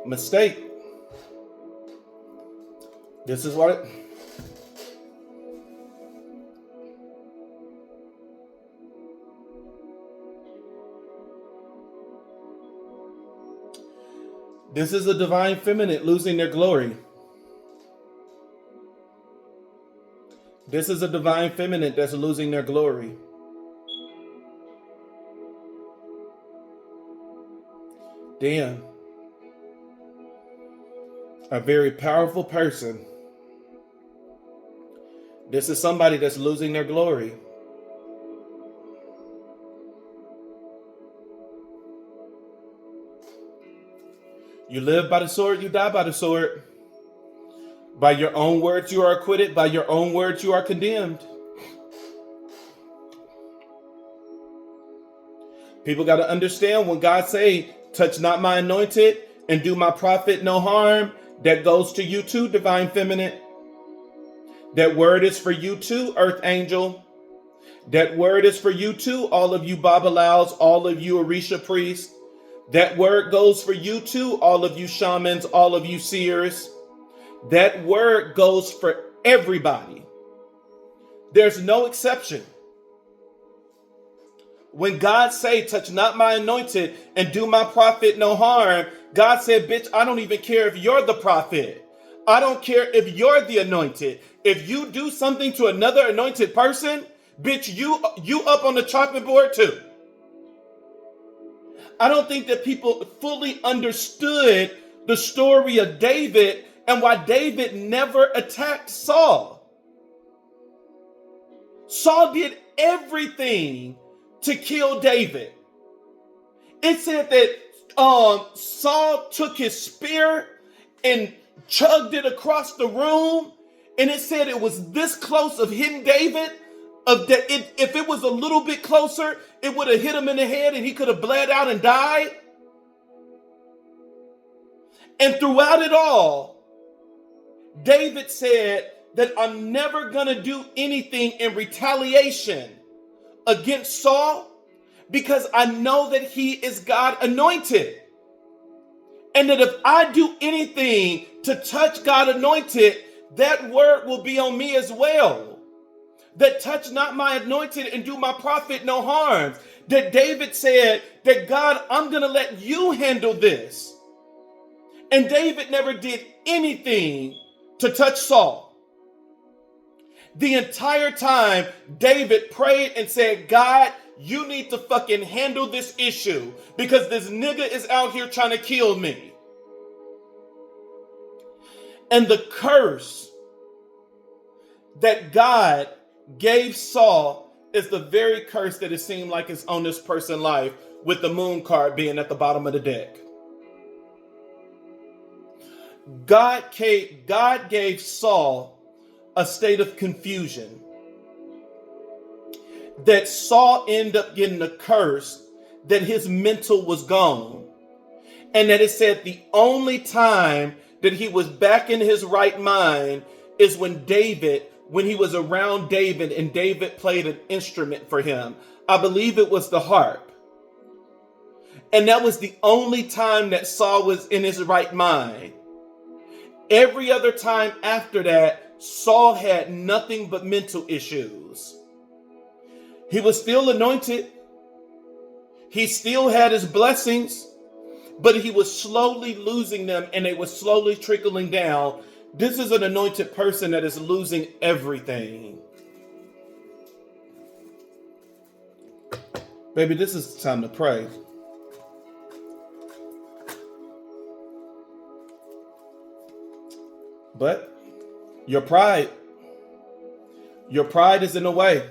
S1: Mistake. This is what this is a divine feminine losing their glory. This is a divine feminine that's losing their glory. Damn. A very powerful person. This is somebody that's losing their glory. You live by the sword, you die by the sword. By your own words you are acquitted, by your own words you are condemned. People got to understand when God say, touch not my anointed and do my prophet no harm, that goes to you too, divine feminine. That word is for you too, earth angel. That word is for you too, all of you Babalaos, all of you Orisha priests. That word goes for you too, all of you shamans, all of you seers. That word goes for everybody. There's no exception. When God say, touch not my anointed and do my prophet no harm, God said, bitch, I don't even care if you're the prophet. I don't care if you're the anointed. If you do something to another anointed person, bitch, you up on the chopping board too. I don't think that people fully understood the story of David and why David never attacked Saul. Saul did everything to kill David. It said that Saul took his spear and chugged it across the room, and it said it was this close of hitting David. If it was a little bit closer, it would have hit him in the head and he could have bled out and died. And throughout it all, David said that I'm never going to do anything in retaliation against Saul because I know that he is God anointed. And that if I do anything to touch God anointed, that word will be on me as well. That touch not my anointed and do my prophet no harm. That David said that God, I'm going to let you handle this. And David never did anything to touch Saul. The entire time, David prayed and said, God, you need to fucking handle this issue because this nigga is out here trying to kill me. And the curse that God gave Saul is the very curse that it seemed like is on this person's life, with the moon card being at the bottom of the deck. God gave Saul a state of confusion that Saul ended up getting a curse that his mental was gone. And that it said the only time that he was back in his right mind is when he was around David and David played an instrument for him. I believe it was the harp. And that was the only time that Saul was in his right mind. Every other time after that, Saul had nothing but mental issues. He was still anointed. He still had his blessings, but he was slowly losing them and they were slowly trickling down. This is an anointed person that is losing everything. Baby, this is time to pray. But your pride is in the way.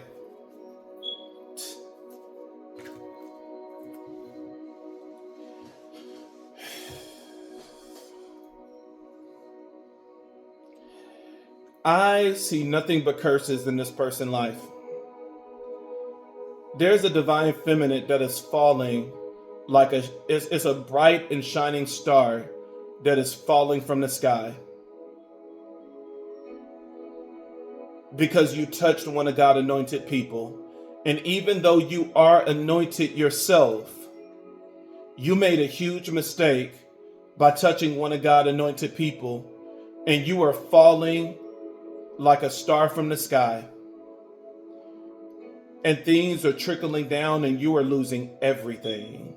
S1: I see nothing but curses in this person's life. There's a divine feminine that is falling like it's a bright and shining star that is falling from the sky because you touched one of God anointed people. And even though you are anointed yourself, you made a huge mistake by touching one of God anointed people, and you are falling like a star from the sky. And things are trickling down and you are losing everything.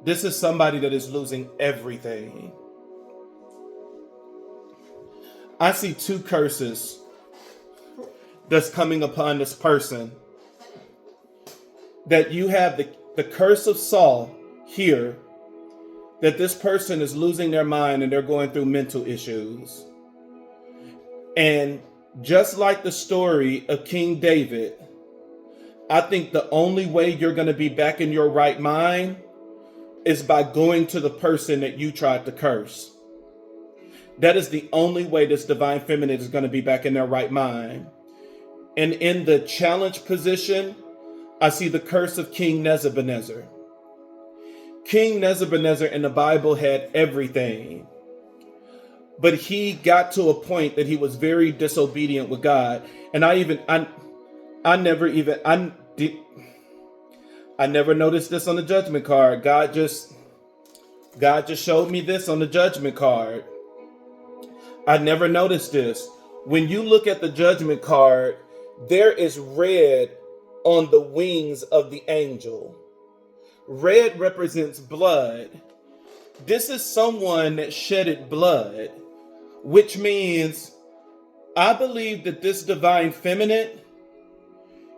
S1: This is somebody that is losing everything. I see two curses that's coming upon this person. That you have the curse of Saul here, that this person is losing their mind and they're going through mental issues. And just like the story of King David, I think the only way you're going to be back in your right mind is by going to the person that you tried to curse. That is the only way this divine feminine is going to be back in their right mind. And in the challenge position, I see the curse of King Nebuchadnezzar. King Nebuchadnezzar in the Bible had everything. But he got to a point that he was very disobedient with God. And I never noticed this on the judgment card. God just showed me this on the judgment card. I never noticed this. When you look at the judgment card, there is red on the wings of the angel. Red represents blood. This is someone that shedded blood, which means I believe that this divine feminine,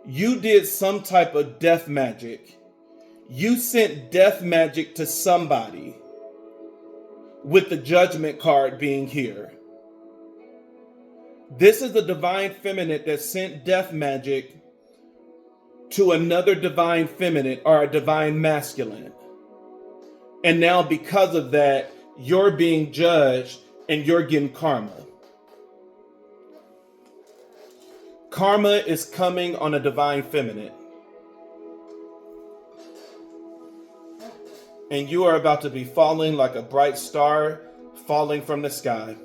S1: you did some type of death magic. You sent death magic to somebody with the judgment card being here. This is the divine feminine that sent death magic to another divine feminine or a divine masculine. And now because of that, you're being judged and you're getting karma. Karma is coming on a divine feminine. And you are about to be falling like a bright star falling from the sky.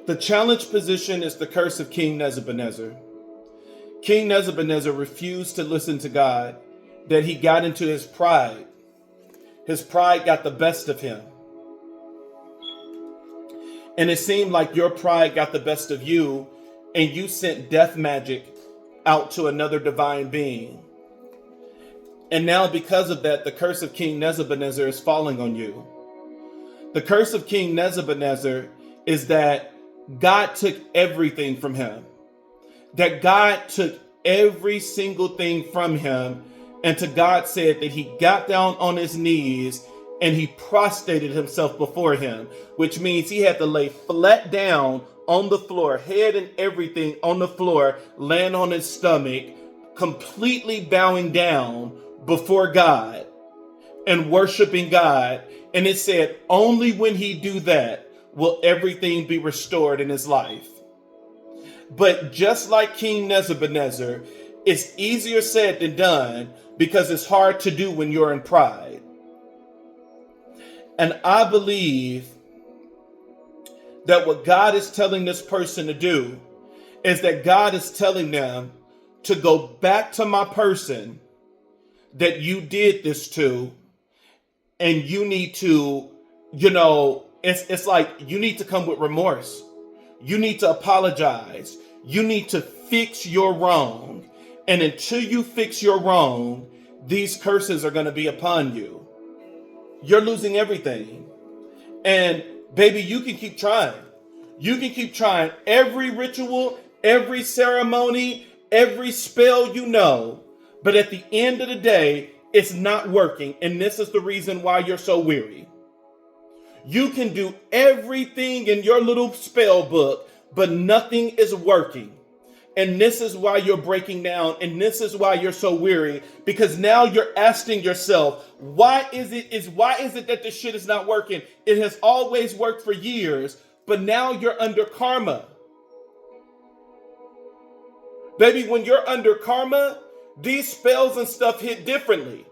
S1: The challenge position is the curse of King Nebuchadnezzar. King Nebuchadnezzar refused to listen to God, that he got into his pride. His pride got the best of him. And it seemed like your pride got the best of you, and you sent death magic out to another divine being. And now because of that, the curse of King Nebuchadnezzar is falling on you. The curse of King Nebuchadnezzar is that God took everything from him. That God took every single thing from him. And to God said that he got down on his knees and he prostrated himself before him, which means he had to lay flat down on the floor, head and everything on the floor, land on his stomach, completely bowing down before God and worshiping God. And it said only when he do that will everything be restored in his life. But just like King Nebuchadnezzar, it's easier said than done because it's hard to do when you're in pride. And I believe that what God is telling this person to do is that God is telling them to go back to my person that you did this to, and you need to, it's like you need to come with remorse. You need to apologize. You need to fix your wrong. And until you fix your wrong, these curses are going to be upon you. You're losing everything. And baby, you can keep trying. You can keep trying every ritual, every ceremony, every spell you know. But at the end of the day, it's not working. And this is the reason why you're so weary. You can do everything in your little spell book, but nothing is working. And this is why you're breaking down. And this is why you're so weary. Because now you're asking yourself, why is it that this shit is not working? It has always worked for years, but now you're under karma. Baby, when you're under karma, these spells and stuff hit differently.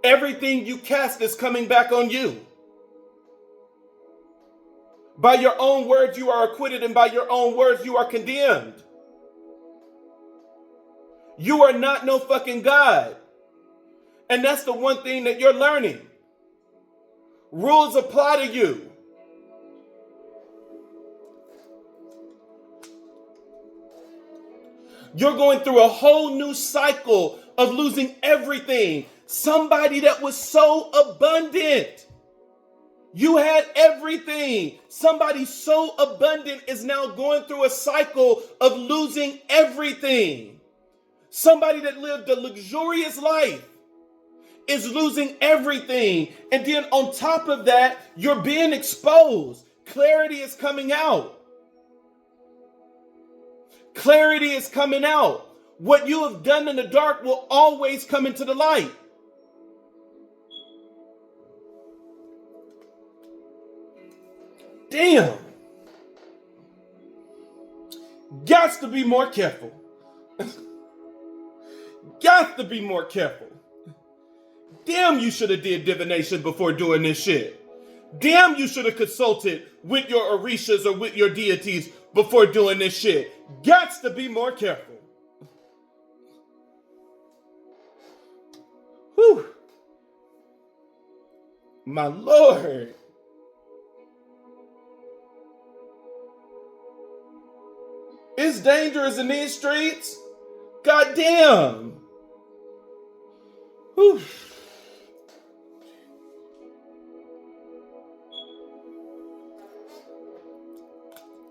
S1: Everything you cast is coming back on you. By your own words, you are acquitted, and by your own words, you are condemned. You are not no fucking God. And that's the one thing that you're learning. Rules apply to you. You're going through a whole new cycle of losing everything. Somebody that was so abundant. You had everything. Somebody so abundant is now going through a cycle of losing everything. Somebody that lived a luxurious life is losing everything. And then on top of that, you're being exposed. Clarity is coming out. Clarity is coming out. What you have done in the dark will always come into the light. Damn. Got to be more careful. Got to be more careful. Damn, you should have did divination before doing this shit. Damn, you should have consulted with your Orishas or with your deities before doing this shit. Got to be more careful. Whew. My Lord. It's dangerous in these streets. Goddamn. Whew.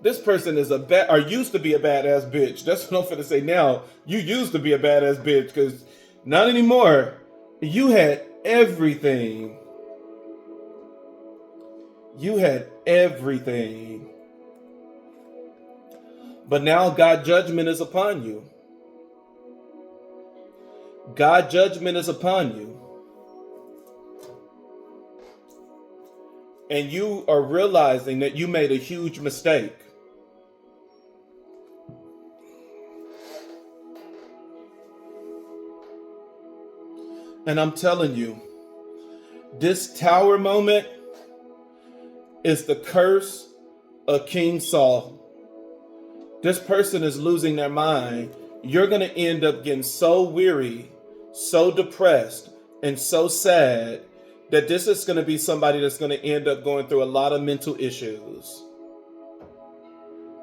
S1: This person is or used to be a badass bitch. That's what I'm finna say now. You used to be a badass bitch, because not anymore. You had everything. You had everything. But now God's judgment is upon you. God's judgment is upon you. And you are realizing that you made a huge mistake. And I'm telling you, this tower moment is the curse of King Saul. This person is losing their mind. You're going to end up getting so weary, so depressed, and so sad that this is going to be somebody that's going to end up going through a lot of mental issues.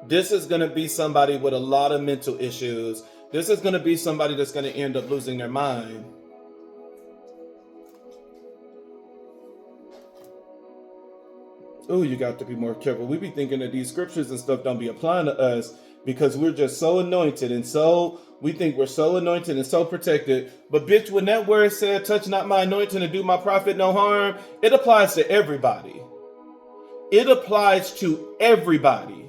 S1: This is going to be somebody with a lot of mental issues. This is going to be somebody that's going to end up losing their mind. Oh, you got to be more careful. We be thinking that these scriptures and stuff don't be applying to us because we're just so anointed, and so we think we're so anointed and so protected. But bitch, when that word said, touch not my anointing and do my prophet no harm, it applies to everybody. It applies to everybody.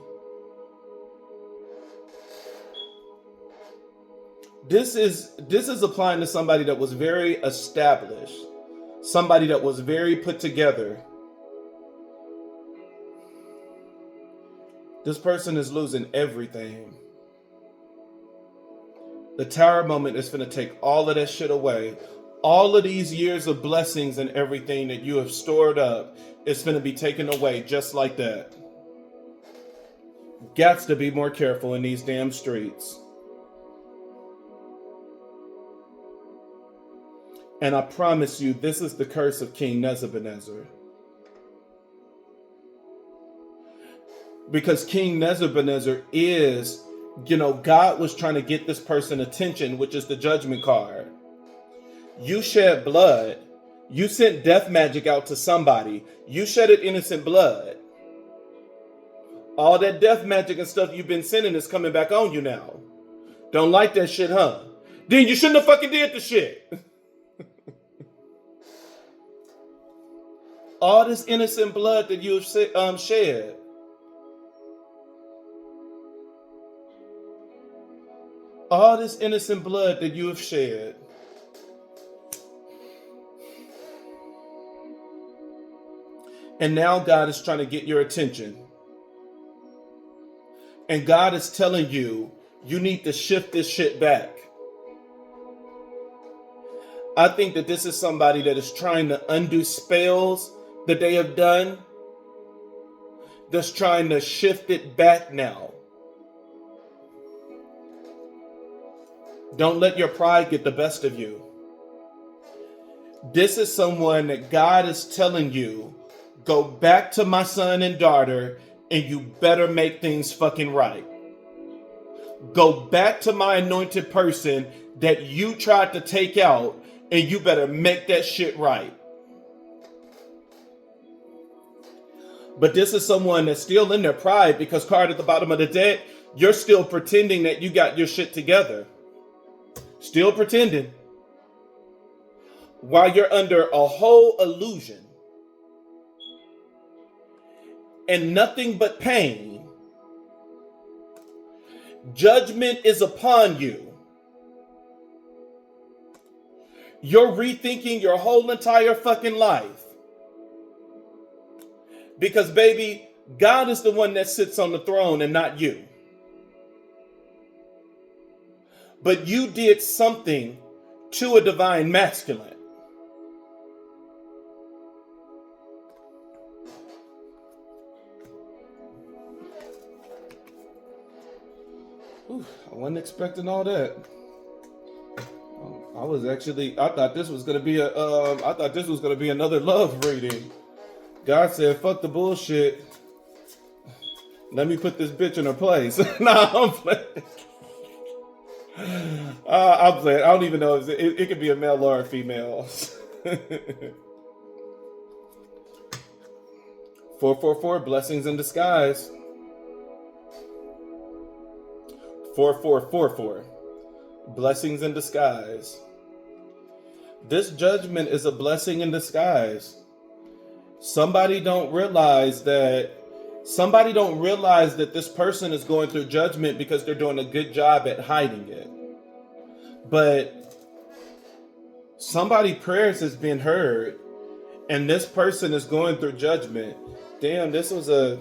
S1: This is applying to somebody that was very established, somebody that was very put together. This person is losing everything. The tower moment is going to take all of that shit away. All of these years of blessings and everything that you have stored up is going to be taken away just like that. Gots to be more careful in these damn streets. And I promise you, this is the curse of King Nebuchadnezzar. Because King Nebuchadnezzar is, God was trying to get this person attention, which is the judgment card. You shed blood. You sent death magic out to somebody. You shedded innocent blood. All that death magic and stuff you've been sending is coming back on you now. Don't like that shit, huh? Then you shouldn't have fucking did the shit. All this innocent blood that you have shed. all this innocent blood that you have shed. And now God is trying to get your attention. And God is telling you, you need to shift this shit back. I think that this is somebody that is trying to undo spells that they have done. That's trying to shift it back now. Don't let your pride get the best of you. This is someone that God is telling you, go back to my son and daughter, and you better make things fucking right. Go back to my anointed person that you tried to take out, and you better make that shit right. But this is someone that's still in their pride because card at the bottom of the deck, you're still pretending that you got your shit together. Still pretending. While you're under a whole illusion and nothing but pain, judgment is upon you. You're rethinking your whole entire fucking life. Because, baby, God is the one that sits on the throne and not you. But you did something to a divine masculine. Ooh, I wasn't expecting all that. I thought this was gonna be another love reading. God said, fuck the bullshit. Let me put this bitch in her place. Nah, I'm playing. I'm playing. I don't even know if it could be a male or a female. 444, blessings in disguise. 4444, blessings in disguise. This judgment is a blessing in disguise. Somebody don't realize that this person is going through judgment because they're doing a good job at hiding it. But somebody's prayers has been heard and this person is going through judgment. Damn, this is a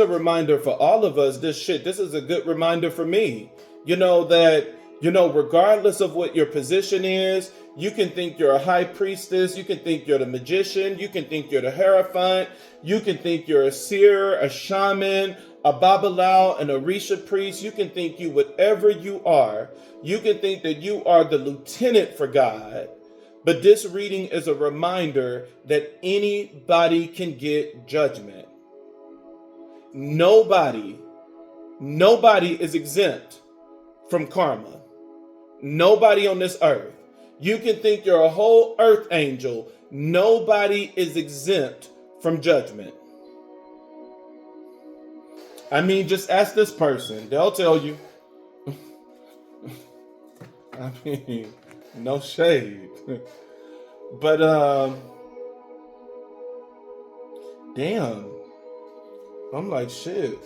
S1: reminder for all of us. This is a good reminder for me. Regardless of what your position is, you can think you're a high priestess, you can think you're the magician, you can think you're the Hierophant, you can think you're a seer, a shaman, a Babalao, an Orisha priest, you can think you whatever you are. You can think that you are the lieutenant for God. But this reading is a reminder that anybody can get judgment. Nobody is exempt from karma. Nobody on this earth. You can think you're a whole earth angel. Nobody is exempt from judgment. I mean, just ask this person. They'll tell you. I mean, no shade. But, damn. I'm like, shit.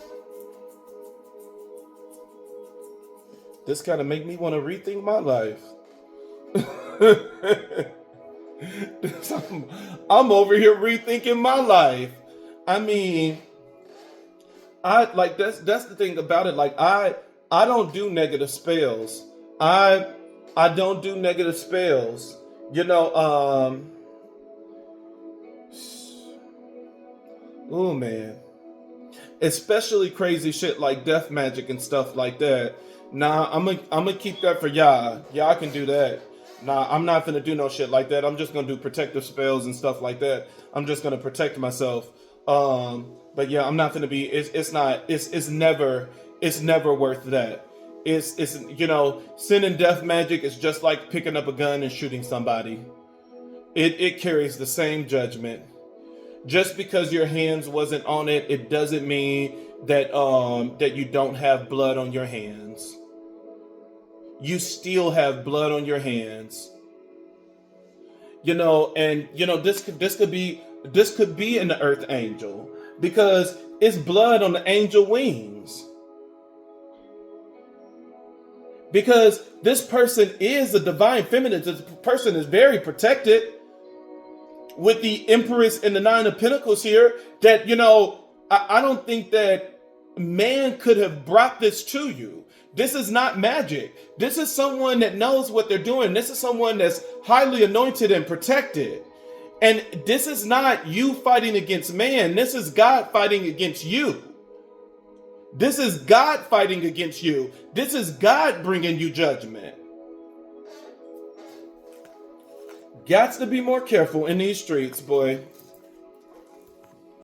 S1: This kind of make me want to rethink my life. I'm over here rethinking my life. I mean, that's the thing about it. Like, I don't do negative spells. I don't do negative spells. Oh man. Especially crazy shit like death magic and stuff like that. Nah, I'm gonna keep that for y'all. Y'all can do that. Nah, I'm not gonna do no shit like that. I'm just gonna do protective spells and stuff like that. I'm just gonna protect myself. But yeah, I'm not gonna be. It's never worth that. Sin and death magic is just like picking up a gun and shooting somebody. It carries the same judgment. Just because your hands wasn't on it, it doesn't mean that that you don't have blood on your hands. You still have blood on your hands. This could be an earth angel, because It's blood on the angel wings. Because this person is a divine feminine. This person is very protected with the Empress and the Nine of Pentacles here. That, I don't think that man could have brought this to you. This is not magic. This is someone that knows what they're doing. This is someone that's highly anointed and protected. And this is not you fighting against man. This is God fighting against you. This is God fighting against you. This is God bringing you judgment. Got to be more careful in these streets, boy.